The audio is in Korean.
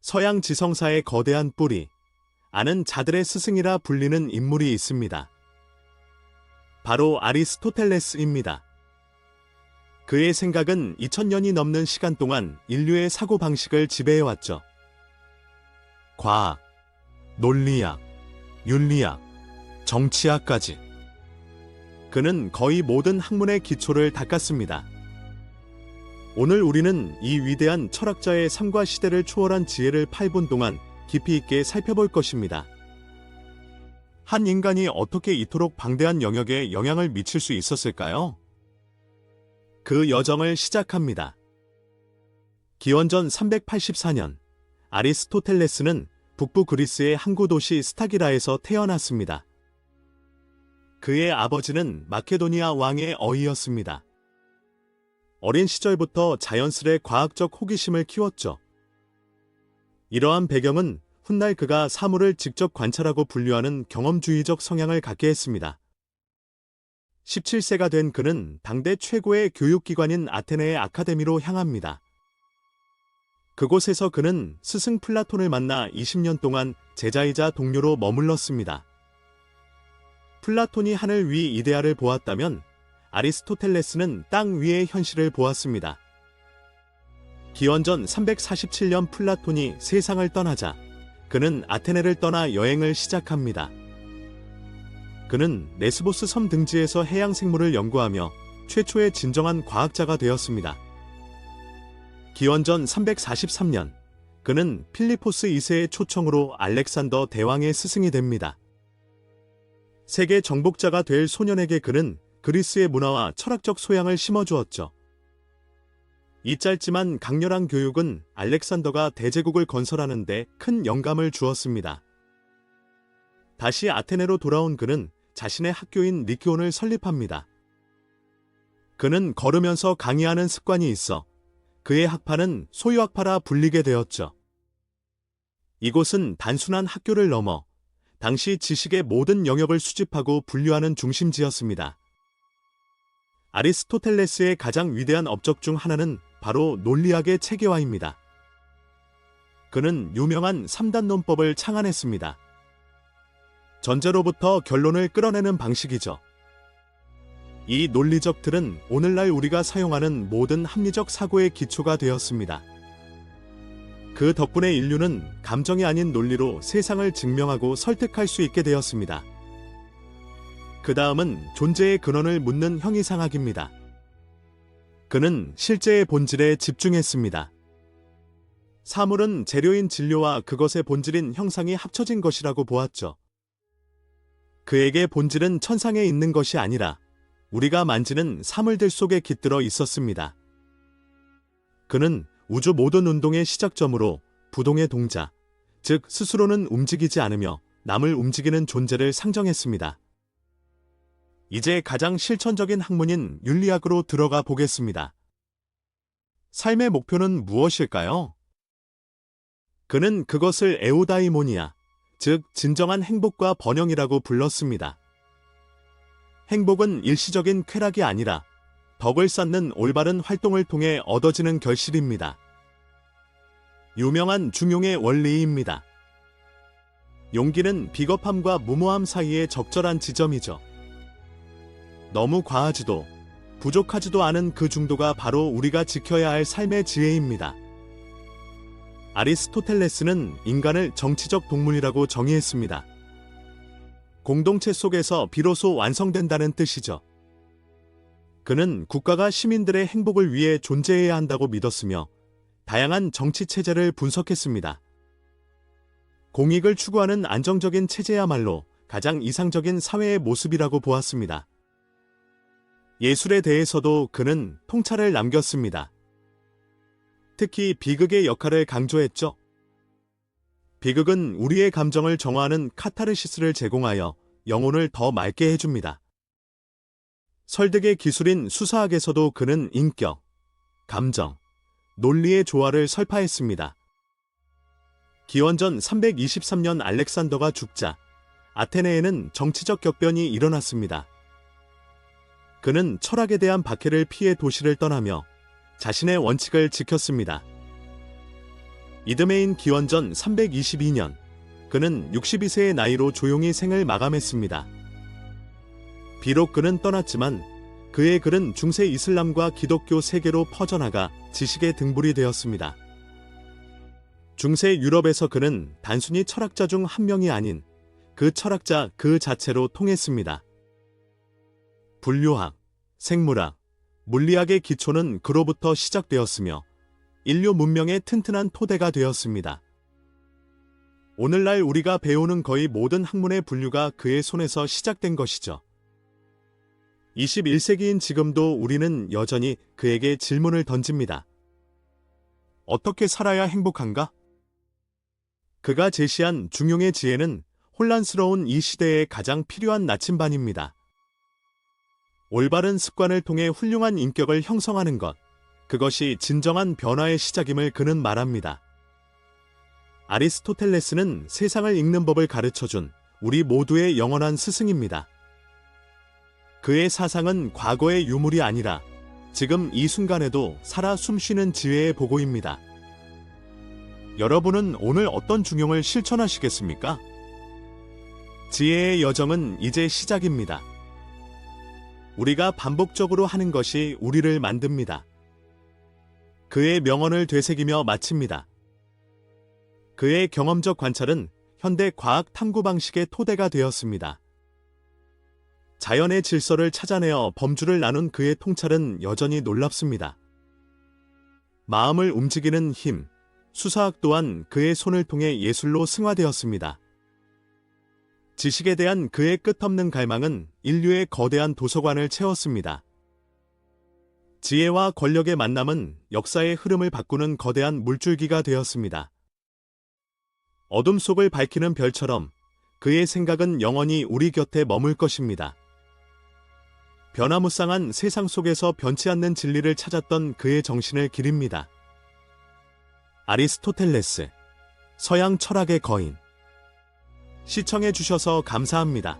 서양 지성사의 거대한 뿌리, 아는 자들의 스승이라 불리는 인물이 있습니다. 바로 아리스토텔레스입니다. 그의 생각은 2000년이 넘는 시간 동안 인류의 사고방식을 지배해왔죠. 과학, 논리학, 윤리학, 정치학까지. 그는 거의 모든 학문의 기초를 닦았습니다. 오늘 우리는 이 위대한 철학자의 삶과 시대를 초월한 지혜를 8분 동안 깊이 있게 살펴볼 것입니다. 한 인간이 어떻게 이토록 방대한 영역에 영향을 미칠 수 있었을까요? 그 여정을 시작합니다. 기원전 384년, 아리스토텔레스는 북부 그리스의 항구 도시 스타기라에서 태어났습니다. 그의 아버지는 마케도니아 왕의 어이였습니다. 어린 시절부터 자연스레 과학적 호기심을 키웠죠. 이러한 배경은 훗날 그가 사물을 직접 관찰하고 분류하는 경험주의적 성향을 갖게 했습니다. 17세가 된 그는 당대 최고의 교육기관인 아테네의 아카데미로 향합니다. 그곳에서 그는 스승 플라톤을 만나 20년 동안 제자이자 동료로 머물렀습니다. 플라톤이 하늘 위 이데아를 보았다면 아리스토텔레스는 땅 위의 현실을 보았습니다. 기원전 347년 플라톤이 세상을 떠나자 그는 아테네를 떠나 여행을 시작합니다. 그는 레스보스 섬 등지에서 해양 생물을 연구하며 최초의 진정한 과학자가 되었습니다. 기원전 343년 그는 필리포스 2세의 초청으로 알렉산더 대왕의 스승이 됩니다. 세계 정복자가 될 소년에게 그는 그리스의 문화와 철학적 소양을 심어주었죠. 이 짧지만 강렬한 교육은 알렉산더가 대제국을 건설하는 데 큰 영감을 주었습니다. 다시 아테네로 돌아온 그는 자신의 학교인 리키온을 설립합니다. 그는 걸으면서 강의하는 습관이 있어 그의 학파는 소유학파라 불리게 되었죠. 이곳은 단순한 학교를 넘어 당시 지식의 모든 영역을 수집하고 분류하는 중심지였습니다. 아리스토텔레스의 가장 위대한 업적 중 하나는 바로 논리학의 체계화입니다. 그는 유명한 3단 논법을 창안했습니다. 전제로부터 결론을 끌어내는 방식이죠. 이 논리적 틀은 오늘날 우리가 사용하는 모든 합리적 사고의 기초가 되었습니다. 그 덕분에 인류는 감정이 아닌 논리로 세상을 증명하고 설득할 수 있게 되었습니다. 그 다음은 존재의 근원을 묻는 형이상학입니다. 그는 실제의 본질에 집중했습니다. 사물은 재료인 진료와 그것의 본질인 형상이 합쳐진 것이라고 보았죠. 그에게 본질은 천상에 있는 것이 아니라 우리가 만지는 사물들 속에 깃들어 있었습니다. 그는 우주 모든 운동의 시작점으로 부동의 동자, 즉 스스로는 움직이지 않으며 남을 움직이는 존재를 상정했습니다. 이제 가장 실천적인 학문인 윤리학으로 들어가 보겠습니다. 삶의 목표는 무엇일까요? 그는 그것을 에우다이모니아, 즉 진정한 행복과 번영이라고 불렀습니다. 행복은 일시적인 쾌락이 아니라 덕을 쌓는 올바른 활동을 통해 얻어지는 결실입니다. 유명한 중용의 원리입니다. 용기는 비겁함과 무모함 사이의 적절한 지점이죠. 너무 과하지도 부족하지도 않은 그 중도가 바로 우리가 지켜야 할 삶의 지혜입니다. 아리스토텔레스는 인간을 정치적 동물이라고 정의했습니다. 공동체 속에서 비로소 완성된다는 뜻이죠. 그는 국가가 시민들의 행복을 위해 존재해야 한다고 믿었으며 다양한 정치 체제를 분석했습니다. 공익을 추구하는 안정적인 체제야말로 가장 이상적인 사회의 모습이라고 보았습니다. 예술에 대해서도 그는 통찰을 남겼습니다. 특히 비극의 역할을 강조했죠. 비극은 우리의 감정을 정화하는 카타르시스를 제공하여 영혼을 더 맑게 해줍니다. 설득의 기술인 수사학에서도 그는 인격, 감정, 논리의 조화를 설파했습니다. 기원전 323년 알렉산더가 죽자 아테네에는 정치적 격변이 일어났습니다. 그는 철학에 대한 박해를 피해 도시를 떠나며 자신의 원칙을 지켰습니다. 이듬해인 기원전 322년, 그는 62세의 나이로 조용히 생을 마감했습니다. 비록 그는 떠났지만 그의 글은 중세 이슬람과 기독교 세계로 퍼져나가 지식의 등불이 되었습니다. 중세 유럽에서 그는 단순히 철학자 중 한 명이 아닌 그 철학자 그 자체로 통했습니다. 분류학, 생물학, 물리학의 기초는 그로부터 시작되었으며 인류 문명의 튼튼한 토대가 되었습니다. 오늘날 우리가 배우는 거의 모든 학문의 분류가 그의 손에서 시작된 것이죠. 21세기인 지금도 우리는 여전히 그에게 질문을 던집니다. 어떻게 살아야 행복한가? 그가 제시한 중용의 지혜는 혼란스러운 이 시대에 가장 필요한 나침반입니다. 올바른 습관을 통해 훌륭한 인격을 형성하는 것, 그것이 진정한 변화의 시작임을 그는 말합니다. 아리스토텔레스는 세상을 읽는 법을 가르쳐준 우리 모두의 영원한 스승입니다. 그의 사상은 과거의 유물이 아니라 지금 이 순간에도 살아 숨쉬는 지혜의 보고입니다. 여러분은 오늘 어떤 중용을 실천하시겠습니까? 지혜의 여정은 이제 시작입니다. 우리가 반복적으로 하는 것이 우리를 만듭니다. 그의 명언을 되새기며 마칩니다. 그의 경험적 관찰은 현대 과학 탐구 방식의 토대가 되었습니다. 자연의 질서를 찾아내어 범주를 나눈 그의 통찰은 여전히 놀랍습니다. 마음을 움직이는 힘, 수사학 또한 그의 손을 통해 예술로 승화되었습니다. 지식에 대한 그의 끝없는 갈망은 인류의 거대한 도서관을 채웠습니다. 지혜와 권력의 만남은 역사의 흐름을 바꾸는 거대한 물줄기가 되었습니다. 어둠 속을 밝히는 별처럼 그의 생각은 영원히 우리 곁에 머물 것입니다. 변화무쌍한 세상 속에서 변치 않는 진리를 찾았던 그의 정신을 기립니다. 아리스토텔레스, 서양 철학의 거인. 시청해 주셔서 감사합니다.